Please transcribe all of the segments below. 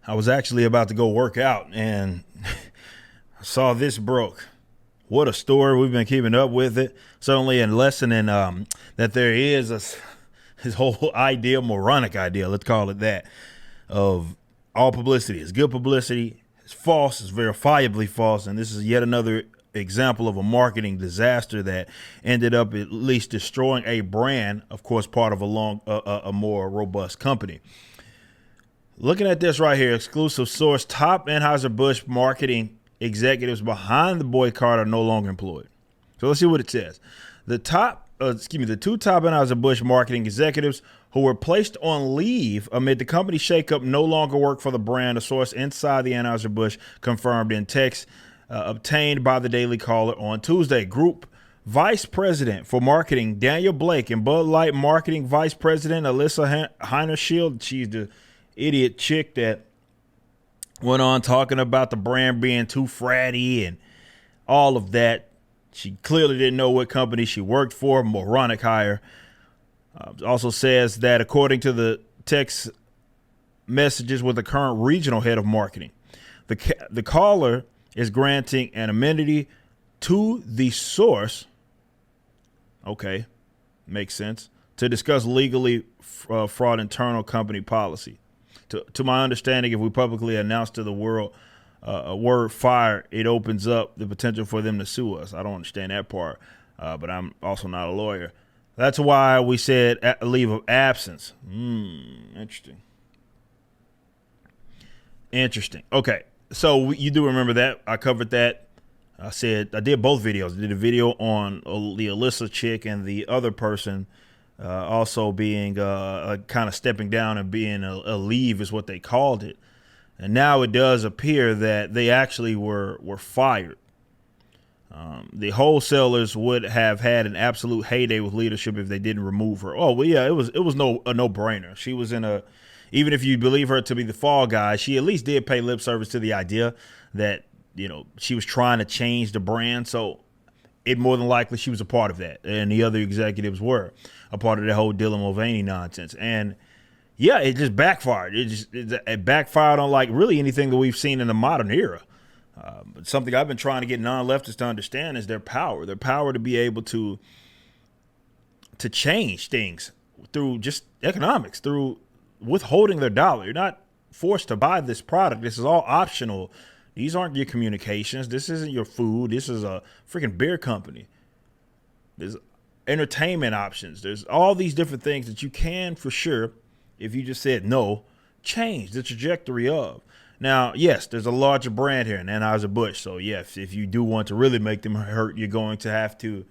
I was actually about to go work out and I saw this broke. What a story. We've been keeping up with it. Certainly a lesson in that there is his whole idea, moronic idea, let's call it that, of all publicity is good publicity. It's false. It's verifiably false. And this is yet another example of a marketing disaster that ended up at least destroying a brand, of course, part of a more robust company. Looking at this right here, exclusive source, top Anheuser-Busch marketing executives behind the boycott are no longer employed. So let's see what it says. The two top Anheuser-Busch marketing executives who were placed on leave amid the company shakeup no longer work for the brand, a source inside the Anheuser-Busch confirmed in text obtained by the Daily Caller on Tuesday. Group Vice President for Marketing Daniel Blake and Bud Light Marketing Vice President Alyssa Heinerschild, she's the idiot chick that went on talking about the brand being too fratty and all of that. She clearly didn't know what company she worked for. Moronic hire. Also says that according to the text messages with the current regional head of marketing, the caller is granting an amenity to the source. Okay, makes sense. To discuss legally fraud internal company policy. To my understanding, if we publicly announce to the world a word fire, it opens up the potential for them to sue us. I don't understand that part, but I'm also not a lawyer. That's why we said a leave of absence. Interesting. Okay, so you do remember that. I covered that. I did both videos. I did a video on the Alyssa chick and the other person also being kind of stepping down and being a leave is what they called it. And now it does appear that they actually were fired. The wholesalers would have had an absolute heyday with leadership if they didn't remove her. Oh, well, yeah, it was a no-brainer. She was even if you believe her to be the fall guy, she at least did pay lip service to the idea that, she was trying to change the brand. So it more than likely she was a part of that. And the other executives were a part of the whole Dylan Mulvaney nonsense. And yeah, it just backfired. It backfired on like really anything that we've seen in the modern era. But something I've been trying to get non-leftists to understand is their power to be able to change things through just economics, through withholding their dollar. You're not forced to buy this product. This is all optional. These aren't your communications. This isn't your food. This is a freaking beer company. There's entertainment options. There's all these different things that you can, for sure, if you just said no, change the trajectory of. Now, yes, there's a larger brand here in Anheuser-Busch. So, yes, if you do want to really make them hurt, you're going to have to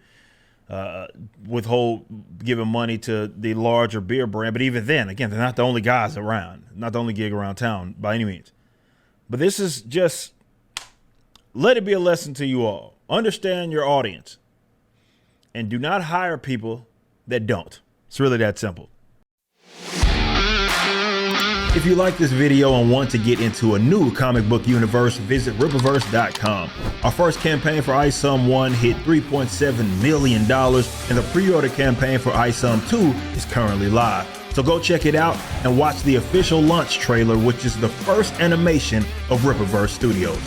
withhold giving money to the larger beer brand. But even then, again, they're not the only guys around, not the only gig around town by any means. But this is just, let it be a lesson to you all. Understand your audience and do not hire people that don't. It's really that simple. If you like this video and want to get into a new comic book universe, visit Rippaverse.com. Our first campaign for iSum 1 hit $3.7 million, and the pre-order campaign for iSum 2 is currently live. So go check it out and watch the official launch trailer, which is the first animation of Rippaverse Studios.